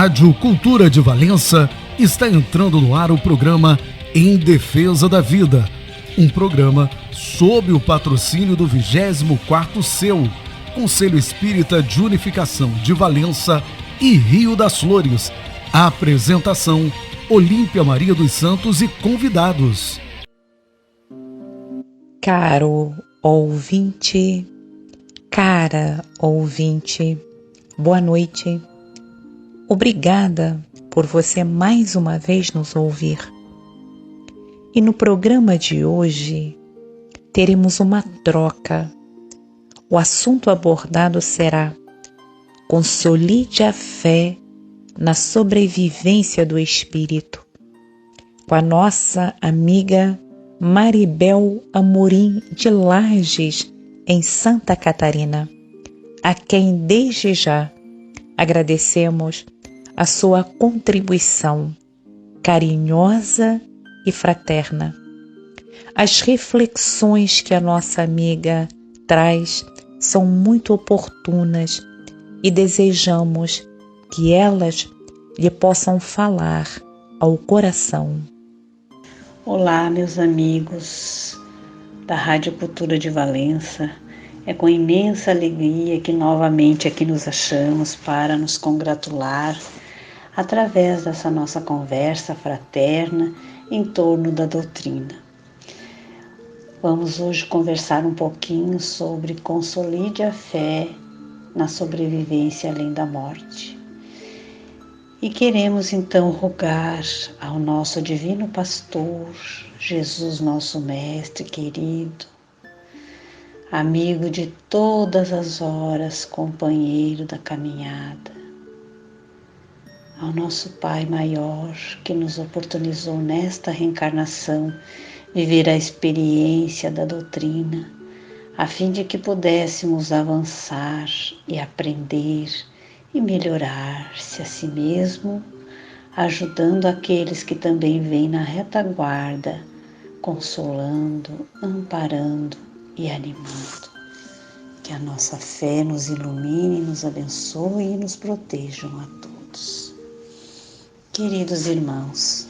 Rádio Cultura de Valença está entrando no ar o programa Em Defesa da Vida, um programa sob o patrocínio do 24º CEU, Conselho Espírita de Unificação de Valença e Rio das Flores. A apresentação, Olímpia Maria dos Santos e convidados. Caro ouvinte, cara ouvinte, boa noite. Obrigada por você mais uma vez nos ouvir. E no programa de hoje teremos uma troca. O assunto abordado será: consolide a fé na sobrevivência do espírito, com a nossa amiga Maribel Amorim de Lages, em Santa Catarina, a quem desde já agradecemos a sua contribuição carinhosa e fraterna. As reflexões que a nossa amiga traz são muito oportunas e desejamos que elas lhe possam falar ao coração. Olá, meus amigos da Rádio Cultura de Valença. É com imensa alegria que novamente aqui nos achamos para nos congratular através dessa nossa conversa fraterna em torno da doutrina. Vamos hoje conversar um pouquinho sobre consolide a fé na sobrevivência além da morte. E queremos então rogar ao nosso Divino Pastor, Jesus, nosso Mestre querido, amigo de todas as horas, companheiro da caminhada, ao nosso Pai maior que nos oportunizou nesta reencarnação viver a experiência da doutrina, a fim de que pudéssemos avançar e aprender e melhorar-se a si mesmo, ajudando aqueles que também vêm na retaguarda, consolando, amparando e animando. Que a nossa fé nos ilumine, nos abençoe e nos protejam a todos. Queridos irmãos,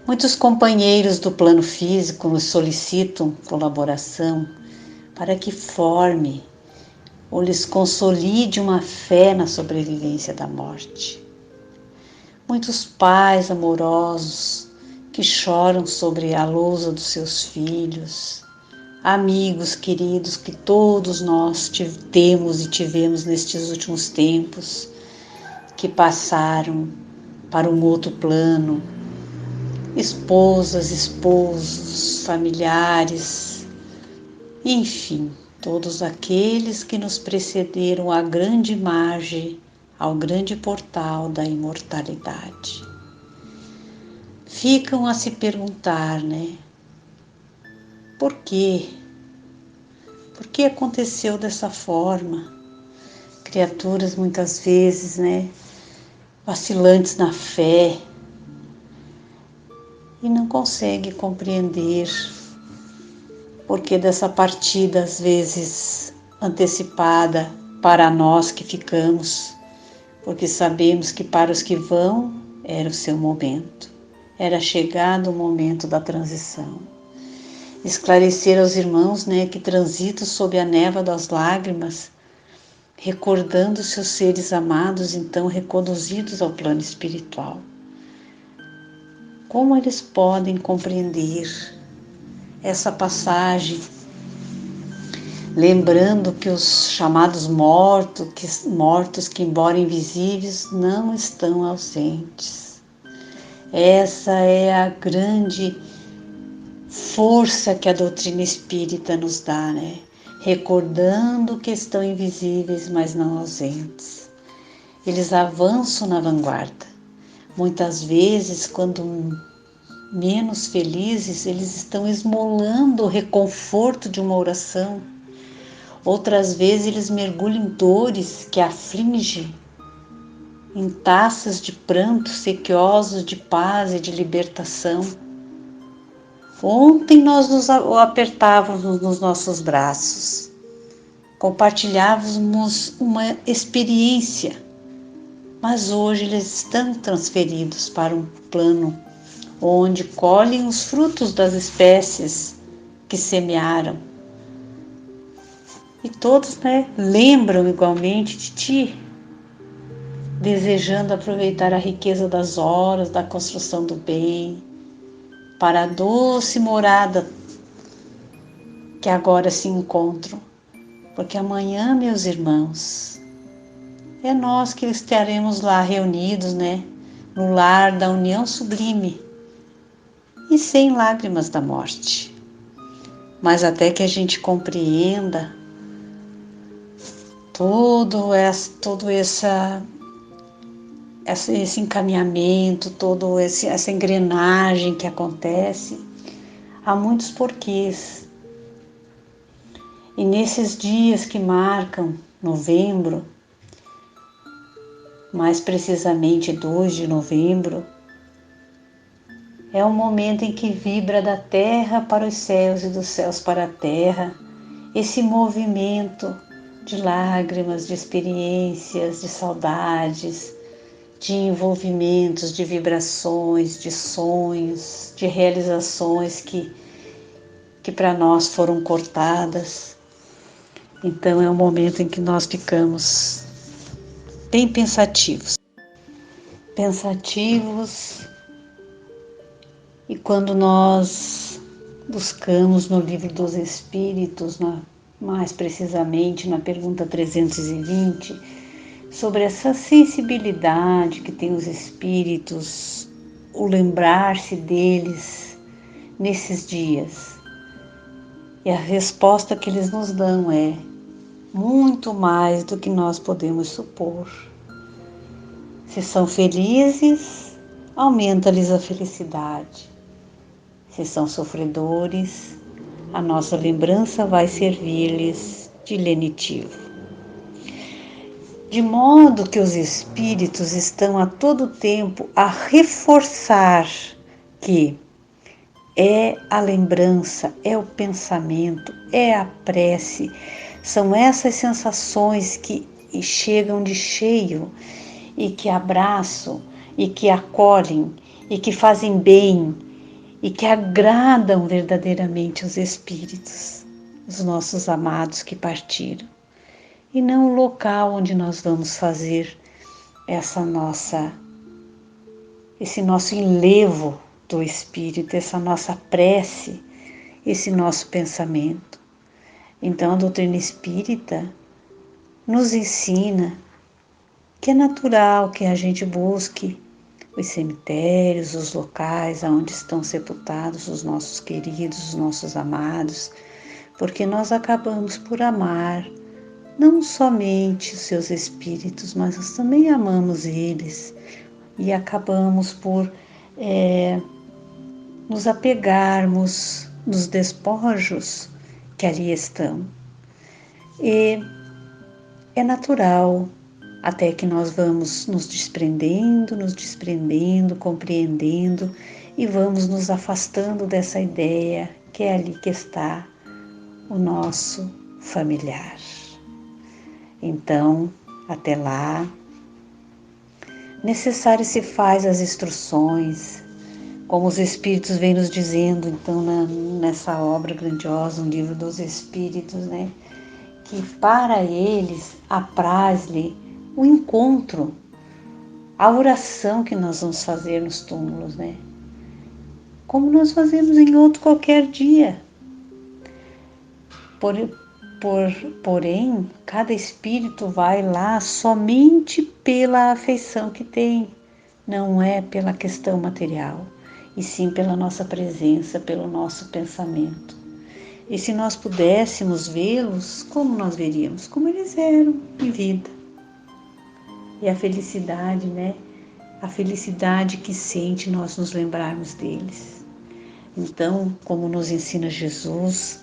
muitos companheiros do plano físico nos solicitam colaboração para que forme ou lhes consolide uma fé na sobrevivência da morte. Muitos pais amorosos que choram sobre a lousa dos seus filhos, amigos queridos que todos nós temos e tivemos nestes últimos tempos, que passaram para um outro plano, esposas, esposos, familiares, enfim, todos aqueles que nos precederam à grande margem, ao grande portal da imortalidade. Ficam a se perguntar, por quê? Por que aconteceu dessa forma? Criaturas muitas vezes, vacilantes na fé e não conseguem compreender porque dessa partida às vezes antecipada para nós que ficamos, porque sabemos que para os que vão era o seu momento, era chegado o momento da transição. Esclarecer aos irmãos que transitam sob a névoa das lágrimas, recordando seus seres amados então reconduzidos ao plano espiritual. Como eles podem compreender essa passagem, lembrando que os chamados mortos que embora invisíveis não estão ausentes. Essa é a grande força que a doutrina espírita nos dá, recordando que estão invisíveis, mas não ausentes. Eles avançam na vanguarda. Muitas vezes, quando menos felizes, eles estão esmolando o reconforto de uma oração. Outras vezes eles mergulham em dores que afligem, em taças de pranto sequiosos de paz e de libertação. Ontem nós nos apertávamos nos nossos braços, compartilhávamos uma experiência mas hoje eles estão transferidos para um plano onde colhem os frutos das espécies que semearam. E todos, lembram igualmente de ti, desejando aproveitar a riqueza das horas da construção do bem, para a doce morada que agora se encontram. Porque amanhã, meus irmãos, é nós que estaremos lá reunidos, no lar da união sublime e sem lágrimas da morte. Mas até que a gente compreenda todo esse encaminhamento, toda essa engrenagem que acontece, há muitos porquês. E nesses dias que marcam novembro, mais precisamente 2 de novembro, é o momento em que vibra da terra para os céus e dos céus para a terra, esse movimento de lágrimas, de experiências, de saudades, de envolvimentos, de vibrações, de sonhos, de realizações que para nós foram cortadas. Então é um momento em que nós ficamos bem pensativos. E quando nós buscamos no Livro dos Espíritos, mais precisamente na pergunta 320, sobre essa sensibilidade que tem os espíritos, o lembrar-se deles nesses dias. E a resposta que eles nos dão é muito mais do que nós podemos supor. Se são felizes, aumenta-lhes a felicidade. Se são sofredores, a nossa lembrança vai servir-lhes de lenitivo. De modo que os espíritos estão a todo tempo a reforçar que é a lembrança, é o pensamento, é a prece, são essas sensações que chegam de cheio e que abraçam e que acolhem e que fazem bem e que agradam verdadeiramente os espíritos, os nossos amados que partiram. E não o local onde nós vamos fazer esse nosso enlevo do Espírito, essa nossa prece, esse nosso pensamento. Então a doutrina espírita nos ensina que é natural que a gente busque os cemitérios, os locais onde estão sepultados os nossos queridos, os nossos amados, porque nós acabamos por amar não somente os seus espíritos, mas nós também amamos eles e acabamos por nos apegarmos nos despojos que ali estão. E é natural até que nós vamos nos desprendendo, compreendendo e vamos nos afastando dessa ideia que é ali que está o nosso familiar. Então, até lá, necessário se faz as instruções, como os Espíritos vêm nos dizendo, então, nessa obra grandiosa, um Livro dos Espíritos, que para eles apraz-lhe o encontro, a oração que nós vamos fazer nos túmulos, como nós fazemos em outro qualquer dia. Porém, cada espírito vai lá somente pela afeição que tem, não é pela questão material, e sim pela nossa presença, pelo nosso pensamento. E se nós pudéssemos vê-los, como nós veríamos? Como eles eram em vida. E a felicidade, a felicidade que sente nós nos lembrarmos deles. Então, como nos ensina Jesus,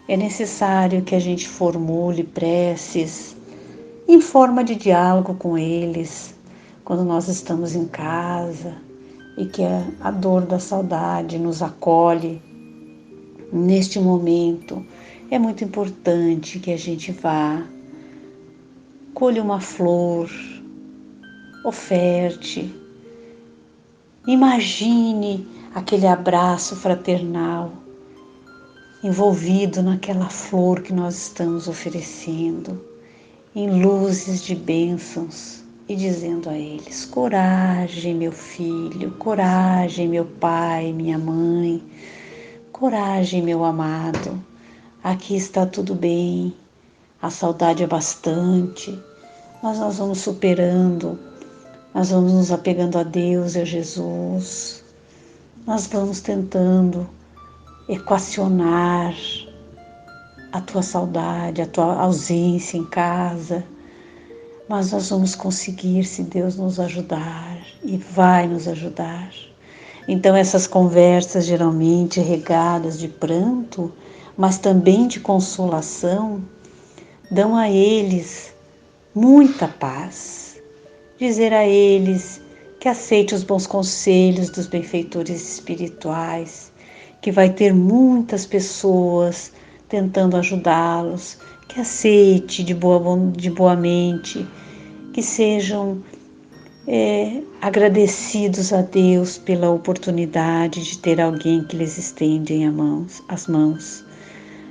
é necessário que a gente formule preces em forma de diálogo com eles, quando nós estamos em casa e que a dor da saudade nos acolhe. Neste momento, é muito importante que a gente vá, colha uma flor, oferte, imagine aquele abraço fraternal envolvido naquela flor que nós estamos oferecendo, em luzes de bênçãos, e dizendo a eles: coragem, meu filho, coragem, meu pai, minha mãe, coragem, meu amado, aqui está tudo bem, a saudade é bastante, mas nós vamos superando, nós vamos nos apegando a Deus e a Jesus, nós vamos tentando equacionar a tua saudade, a tua ausência em casa, mas nós vamos conseguir se Deus nos ajudar, e vai nos ajudar. Então essas conversas geralmente regadas de pranto, mas também de consolação, dão a eles muita paz. Dizer a eles que aceite os bons conselhos dos benfeitores espirituais, que vai ter muitas pessoas tentando ajudá-los, que aceite de boa mente, que sejam agradecidos a Deus pela oportunidade de ter alguém que lhes estende as mãos.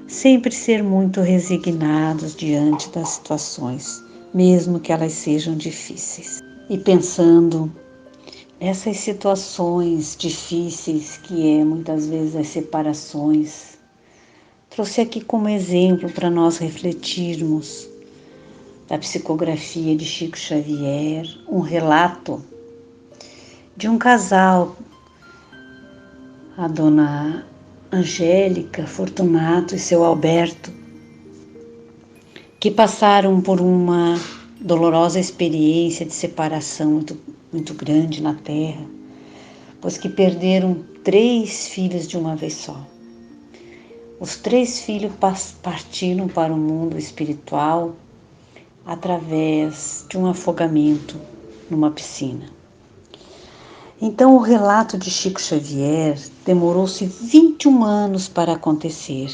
Sempre ser muito resignados diante das situações, mesmo que elas sejam difíceis. E pensando nessas situações difíceis que muitas vezes as separações, trouxe aqui como exemplo para nós refletirmos da psicografia de Chico Xavier, um relato de um casal, a dona Angélica Fortunato e seu Alberto, que passaram por uma dolorosa experiência de separação muito grande na Terra, pois que perderam 3 filhos de uma vez só. Os 3 filhos partiram para o mundo espiritual através de um afogamento numa piscina. Então o relato de Chico Xavier demorou-se 21 anos para acontecer,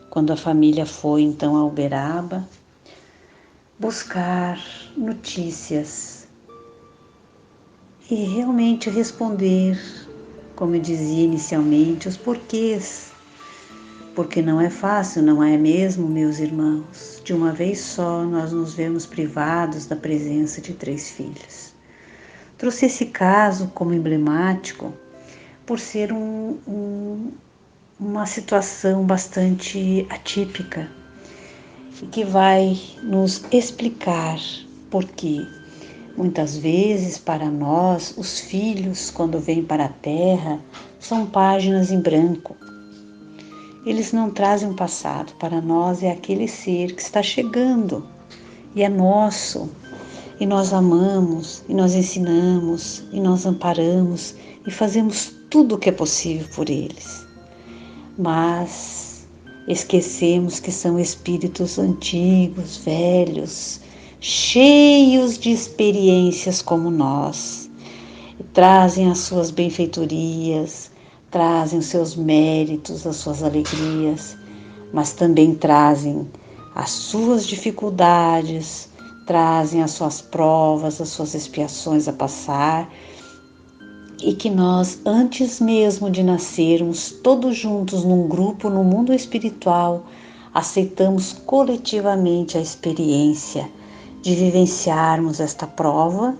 quando a família foi então a Uberaba buscar notícias e realmente responder, como eu dizia inicialmente, os porquês. Porque não é fácil, não é mesmo, meus irmãos? De uma vez só nós nos vemos privados da presença de 3 filhos. Trouxe esse caso como emblemático por ser uma situação bastante atípica e que vai nos explicar por que muitas vezes para nós os filhos, quando vêm para a Terra, são páginas em branco. Eles não trazem um passado, para nós é aquele ser que está chegando e é nosso, e nós amamos, e nós ensinamos, e nós amparamos e fazemos tudo o que é possível por eles. Mas esquecemos que são espíritos antigos, velhos, cheios de experiências como nós, e trazem as suas benfeitorias, trazem os seus méritos, as suas alegrias, mas também trazem as suas dificuldades, trazem as suas provas, as suas expiações a passar, e que nós, antes mesmo de nascermos, todos juntos num grupo, no mundo espiritual, aceitamos coletivamente a experiência de vivenciarmos esta prova,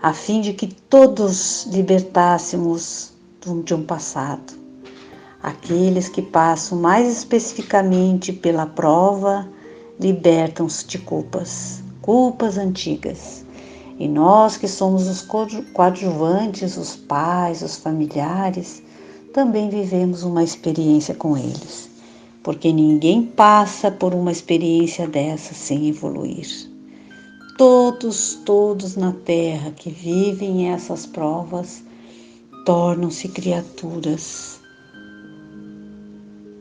a fim de que todos libertássemos de um passado. Aqueles que passam mais especificamente pela prova libertam-se de culpas antigas. E nós que somos os coadjuvantes, os pais, os familiares, também vivemos uma experiência com eles, porque ninguém passa por uma experiência dessa sem evoluir. Todos na Terra que vivem essas provas tornam-se criaturas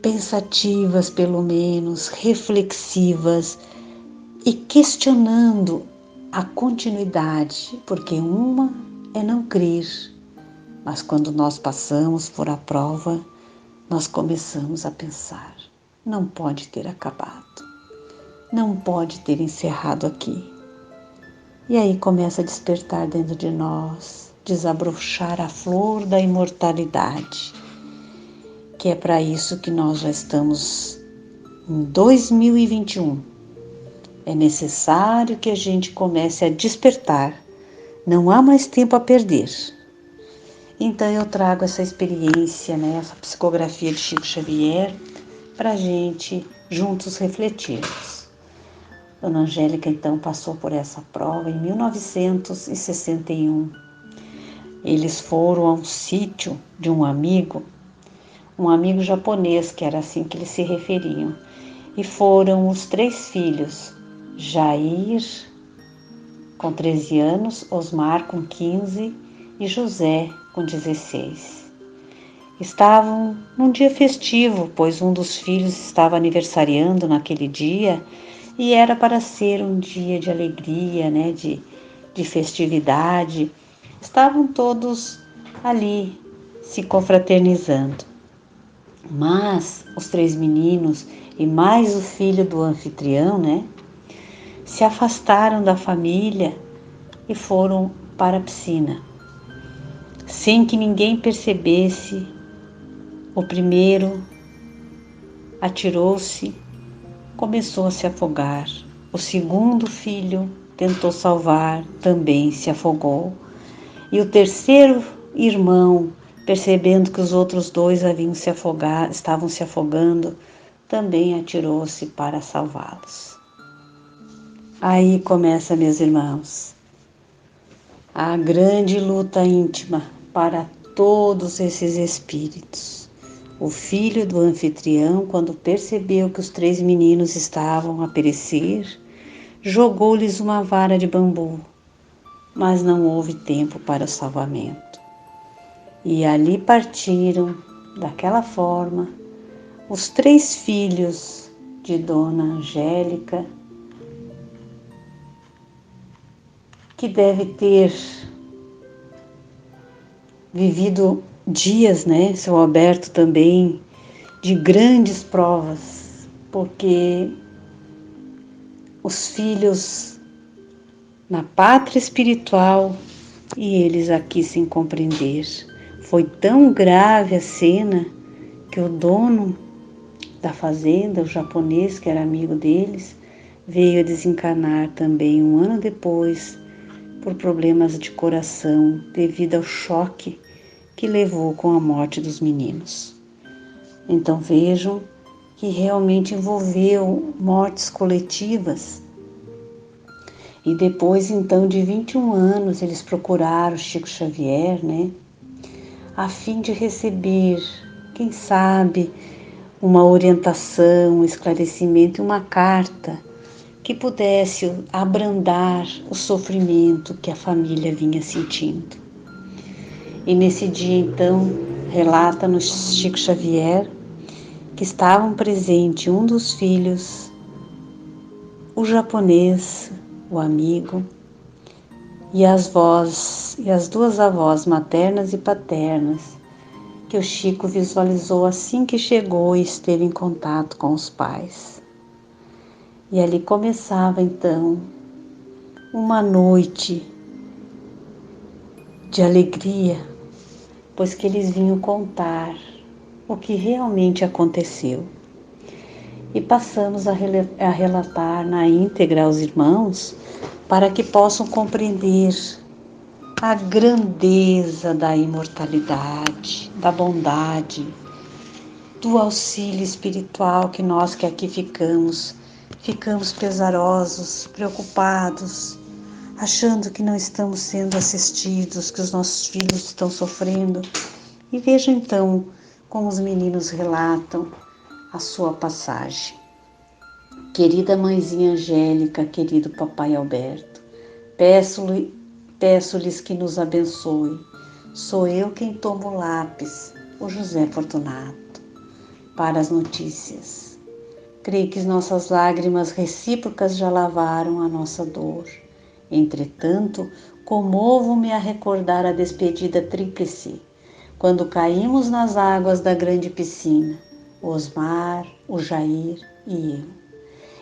pensativas, pelo menos, reflexivas e questionando a continuidade, porque uma é não crer, mas quando nós passamos por a prova, nós começamos a pensar, não pode ter acabado, não pode ter encerrado aqui. E aí começa a despertar dentro de nós, desabrochar a flor da imortalidade, que é para isso que nós já estamos em 2021. É necessário que a gente comece a despertar. Não há mais tempo a perder. Então eu trago essa experiência, essa psicografia de Chico Xavier, para a gente juntos refletirmos. Dona Angélica, então, passou por essa prova em 1961. Eles foram a um sítio de um amigo japonês, que era assim que eles se referiam. E foram os 3 filhos, Jair, com 13 anos, Osmar, com 15 e José, com 16. Estavam num dia festivo, pois um dos filhos estava aniversariando naquele dia e era para ser um dia de alegria, de festividade. Estavam todos ali se confraternizando. Mas os 3 meninos e mais o filho do anfitrião, se afastaram da família e foram para a piscina. Sem que ninguém percebesse, o primeiro atirou-se, começou a se afogar. O segundo filho tentou salvar, também se afogou. E o terceiro irmão, percebendo que os outros 2 estavam se afogando, também atirou-se para salvá-los. Aí começa, meus irmãos, a grande luta íntima para todos esses espíritos. O filho do anfitrião, quando percebeu que os 3 meninos estavam a perecer, jogou-lhes uma vara de bambu, mas não houve tempo para o salvamento. E ali partiram, daquela forma, os 3 filhos de Dona Angélica, que deve ter vivido dias, seu Alberto também, de grandes provas, porque os filhos na pátria espiritual e eles aqui sem compreender. Foi tão grave a cena que o dono da fazenda, o japonês que era amigo deles, veio a desencarnar também um ano depois por problemas de coração devido ao choque que levou com a morte dos meninos. Então vejam que realmente envolveu mortes coletivas. E depois então de 21 anos eles procuraram Chico Xavier, a fim de receber, quem sabe, uma orientação, um esclarecimento, uma carta que pudesse abrandar o sofrimento que a família vinha sentindo. E nesse dia, então, relata-nos Chico Xavier que estavam presentes um dos filhos, o japonês, o amigo, e as 2 avós maternas e paternas, que o Chico visualizou assim que chegou e esteve em contato com os pais. E ali começava então uma noite de alegria, pois que eles vinham contar o que realmente aconteceu. E passamos a relatar na íntegra aos irmãos para que possam compreender a grandeza da imortalidade, da bondade, do auxílio espiritual que nós que aqui ficamos pesarosos, preocupados, achando que não estamos sendo assistidos, que os nossos filhos estão sofrendo. E veja então como os meninos relatam a sua passagem. Querida mãezinha Angélica, querido papai Alberto, peço-lhes que nos abençoe. Sou eu quem tomo o lápis, o José Fortunato, para as notícias. Creio que nossas lágrimas recíprocas já lavaram a nossa dor. Entretanto, comovo-me a recordar a despedida tríplice, quando caímos nas águas da grande piscina, o Osmar, o Jair e eu.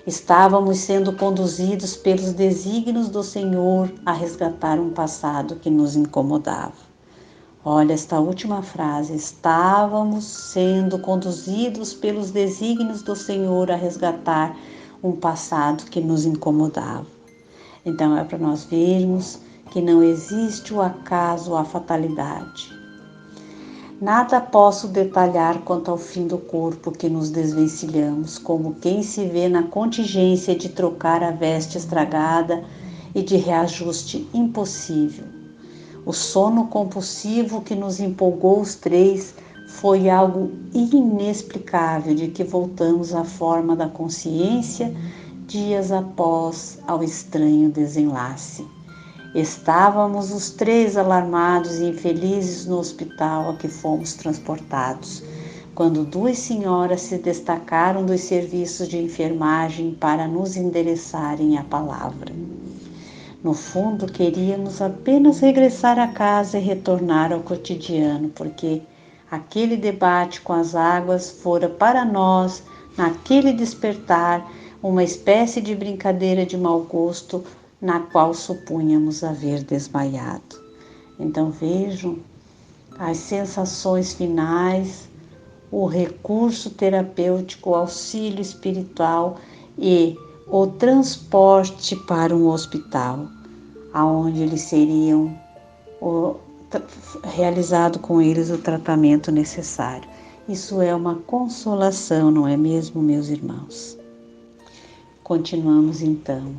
Estávamos sendo conduzidos pelos desígnios do Senhor a resgatar um passado que nos incomodava. Olha esta última frase: estávamos sendo conduzidos pelos desígnios do Senhor a resgatar um passado que nos incomodava. Então é para nós vermos que não existe o acaso ou a fatalidade. Nada posso detalhar quanto ao fim do corpo que nos desvencilhamos, como quem se vê na contingência de trocar a veste estragada e de reajuste impossível. O sono compulsivo que nos empolgou os três foi algo inexplicável de que voltamos à forma da consciência dias após ao estranho desenlace. Estávamos os três alarmados e infelizes no hospital a que fomos transportados, quando duas senhoras se destacaram dos serviços de enfermagem para nos endereçarem a palavra. No fundo, queríamos apenas regressar a casa e retornar ao cotidiano, porque aquele debate com as águas fora para nós, naquele despertar, uma espécie de brincadeira de mau gosto na qual supunhamos haver desmaiado. Então vejam as sensações finais, o recurso terapêutico, o auxílio espiritual e o transporte para um hospital, aonde eles seriam realizado com eles o tratamento necessário. Isso é uma consolação, não é mesmo, meus irmãos? Continuamos então.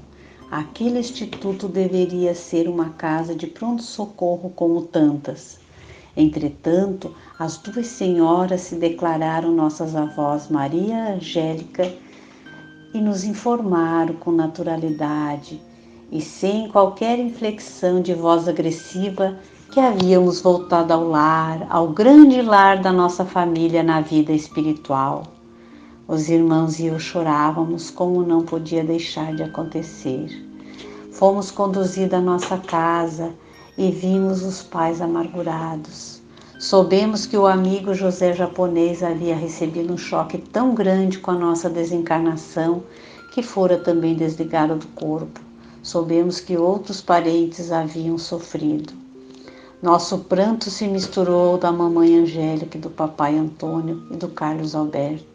Aquele instituto deveria ser uma casa de pronto-socorro como tantas. Entretanto, as duas senhoras se declararam nossas avós Maria e Angélica e nos informaram com naturalidade e sem qualquer inflexão de voz agressiva que havíamos voltado ao lar, ao grande lar da nossa família na vida espiritual. Os irmãos e eu chorávamos como não podia deixar de acontecer. Fomos conduzidos à nossa casa e vimos os pais amargurados. Soubemos que o amigo José japonês havia recebido um choque tão grande com a nossa desencarnação que fora também desligado do corpo. Soubemos que outros parentes haviam sofrido. Nosso pranto se misturou ao da mamãe Angélica, do papai Antônio e do Carlos Alberto.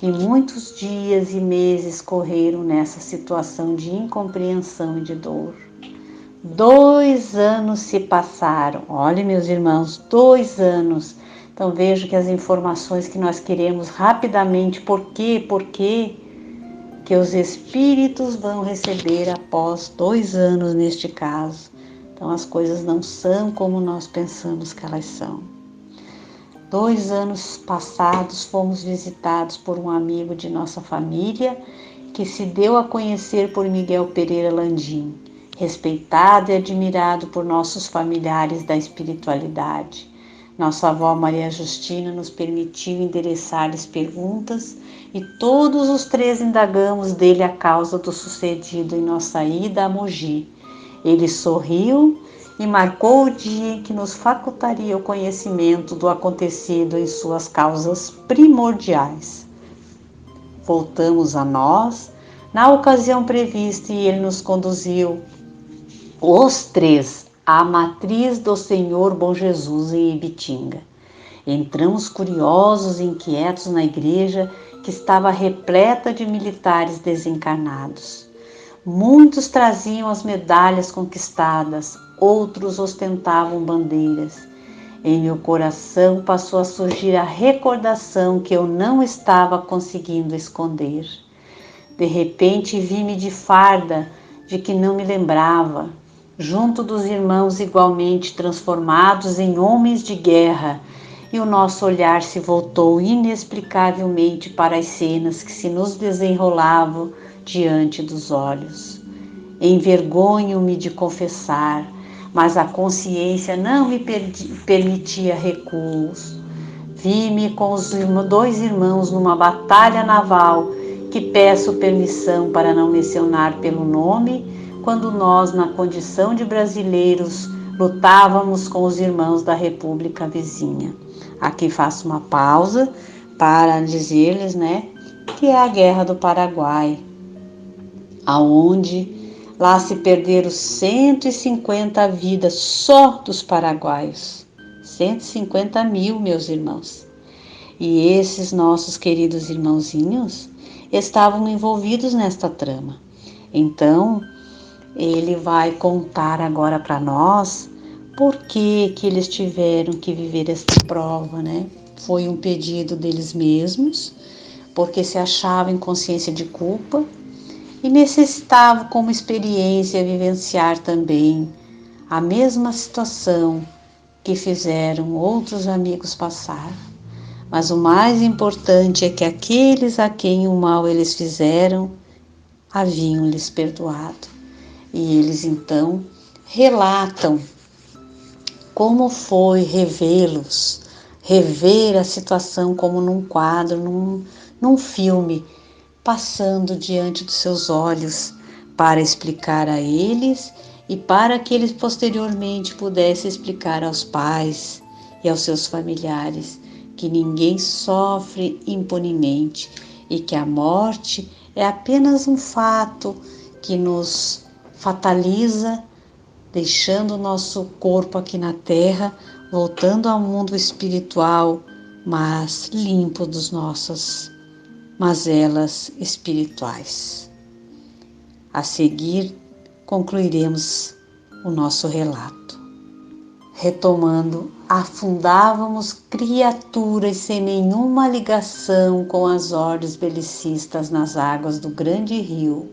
E muitos dias e meses correram nessa situação de incompreensão e de dor. 2 anos se passaram. Olha, meus irmãos, 2 anos. Então vejo que as informações que nós queremos rapidamente, por quê, que os espíritos vão receber após 2 anos neste caso. Então as coisas não são como nós pensamos que elas são. 2 anos passados, fomos visitados por um amigo de nossa família que se deu a conhecer por Miguel Pereira Landim, respeitado e admirado por nossos familiares da espiritualidade. Nossa avó Maria Justina nos permitiu endereçar-lhes perguntas e todos os 3 indagamos dele a causa do sucedido em nossa ida a Mogi. Ele sorriu e marcou o dia em que nos facultaria o conhecimento do acontecido em suas causas primordiais. Voltamos a nós, na ocasião prevista, e ele nos conduziu, os 3, à matriz do Senhor Bom Jesus em Ibitinga. Entramos curiosos e inquietos na igreja que estava repleta de militares desencarnados. Muitos traziam as medalhas conquistadas, outros ostentavam bandeiras. Em meu coração passou a surgir a recordação que eu não estava conseguindo esconder. De repente vi-me de farda, de que não me lembrava, junto dos irmãos igualmente transformados em homens de guerra, e o nosso olhar se voltou inexplicavelmente para as cenas que se nos desenrolavam diante dos olhos. Envergonho-me de confessar, mas a consciência não me permitia recuos. Vi-me com os 2 irmãos numa batalha naval, que peço permissão para não mencionar pelo nome, quando nós, na condição de brasileiros, lutávamos com os irmãos da República vizinha. Aqui faço uma pausa para dizer-lhes, que é a Guerra do Paraguai. aonde lá se perderam 150 vidas só dos paraguaios. 150 mil, meus irmãos. E esses nossos queridos irmãozinhos estavam envolvidos nesta trama. Então, ele vai contar agora para nós por que eles tiveram que viver esta prova, né? Foi um pedido deles mesmos, porque se achavam em consciência de culpa e necessitavam, como experiência, vivenciar também a mesma situação que fizeram outros amigos passar. Mas o mais importante é que aqueles a quem o mal eles fizeram haviam lhes perdoado. E eles então relatam como foi revê-los, rever a situação como num quadro, num filme, passando diante dos seus olhos para explicar a eles e para que eles posteriormente pudessem explicar aos pais e aos seus familiares que ninguém sofre impunemente e que a morte é apenas um fato que nos fataliza, deixando o nosso corpo aqui na terra, voltando ao mundo espiritual, mas limpo dos nossas mazelas espirituais. A seguir, concluiremos o nosso relato. Retomando, afundávamos criaturas sem nenhuma ligação com as ordens belicistas nas águas do grande rio,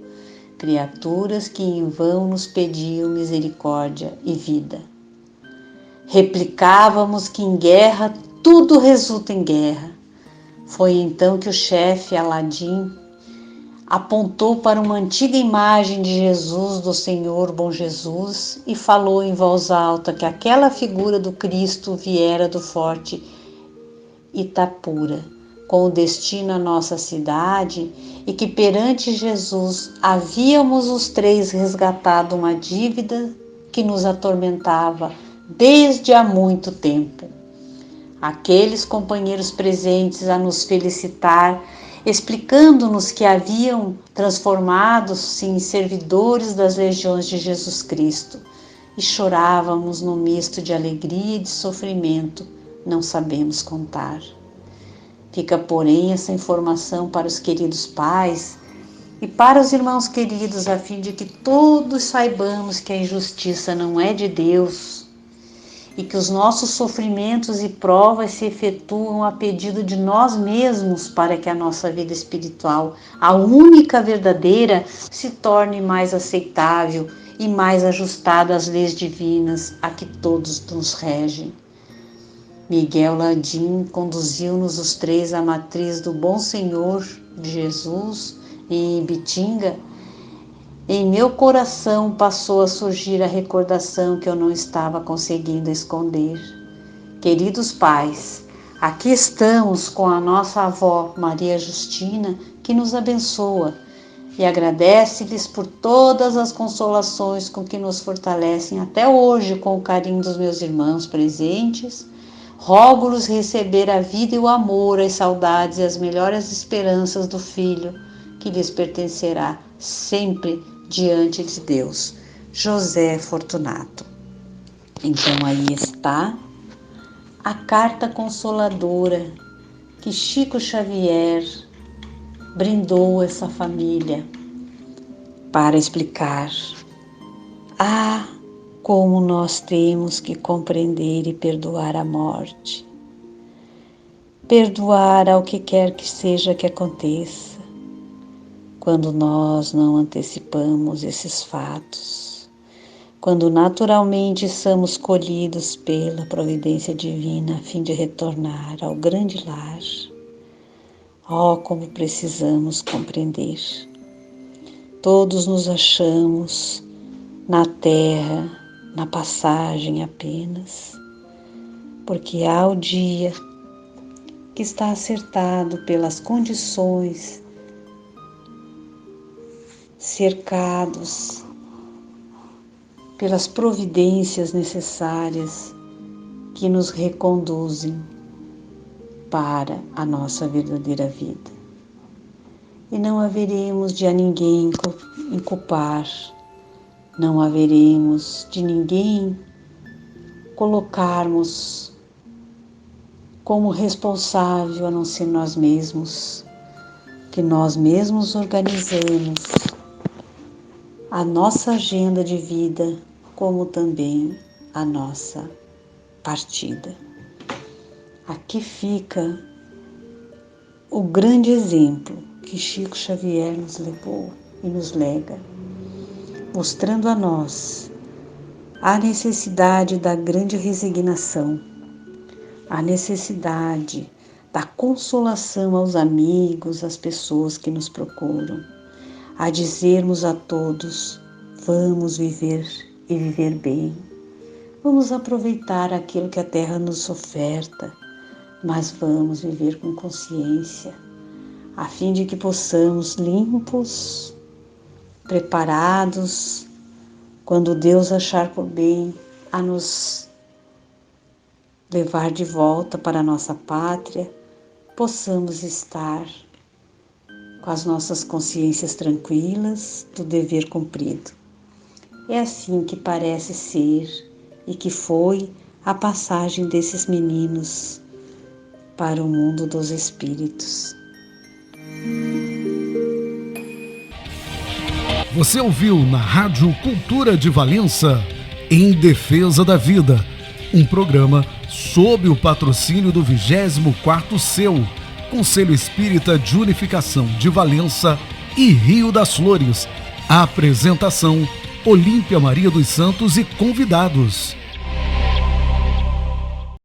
criaturas que em vão nos pediam misericórdia e vida. Replicávamos que em guerra tudo resulta em guerra. Foi então que o chefe Aladim apontou para uma antiga imagem de Jesus, do Senhor Bom Jesus, e falou em voz alta que aquela figura do Cristo viera do forte Itapura, com o destino à nossa cidade, e que perante Jesus havíamos os três resgatado uma dívida que nos atormentava desde há muito tempo. Aqueles companheiros presentes a nos felicitar, explicando-nos que haviam transformado-se em servidores das legiões de Jesus Cristo, e chorávamos num misto de alegria e de sofrimento, não sabemos contar. Fica, porém, essa informação para os queridos pais e para os irmãos queridos, a fim de que todos saibamos que a injustiça não é de Deus e que os nossos sofrimentos e provas se efetuam a pedido de nós mesmos para que a nossa vida espiritual, a única verdadeira, se torne mais aceitável e mais ajustada às leis divinas a que todos nos regem. Miguel Landim conduziu-nos os três à matriz do Bom Senhor de Jesus em Ibitinga. Em meu coração passou a surgir a recordação que eu não estava conseguindo esconder. Queridos pais, aqui estamos com a nossa avó Maria Justina, que nos abençoa, e agradece-lhes por todas as consolações com que nos fortalecem até hoje com o carinho dos meus irmãos presentes. Rogo-lhes receber a vida e o amor, as saudades e as melhores esperanças do filho, que lhes pertencerá sempre diante de Deus. José Fortunato. Então aí está a carta consoladora que Chico Xavier brindou essa família para explicar como nós temos que compreender e perdoar a morte. Perdoar ao que quer que seja que aconteça, quando nós não antecipamos esses fatos, quando naturalmente somos colhidos pela providência divina a fim de retornar ao grande lar. Como precisamos compreender. Todos nos achamos na terra, na passagem apenas, porque há o dia que está acertado pelas condições, cercados pelas providências necessárias que nos reconduzem para a nossa verdadeira vida. e não haveremos de a ninguém inculpar, não haveremos de ninguém colocarmos como responsável a não ser nós mesmos, que nós mesmos organizamos a nossa agenda de vida, como também a nossa partida. Aqui fica o grande exemplo que Chico Xavier nos levou e nos lega, mostrando a nós a necessidade da grande resignação, a necessidade da consolação aos amigos, às pessoas que nos procuram, a dizermos a todos: vamos viver e viver bem. Vamos aproveitar aquilo que a terra nos oferta, mas vamos viver com consciência, a fim de que possamos, limpos, preparados, quando Deus achar por bem a nos levar de volta para a nossa pátria, possamos estar com as nossas consciências tranquilas do dever cumprido. É assim que parece ser e que foi a passagem desses meninos para o mundo dos espíritos. Você ouviu na Rádio Cultura de Valença, Em Defesa da Vida, um programa sob o patrocínio do 24º CEU, Conselho Espírita de Unificação de Valença e Rio das Flores. A apresentação: Olímpia Maria dos Santos e convidados.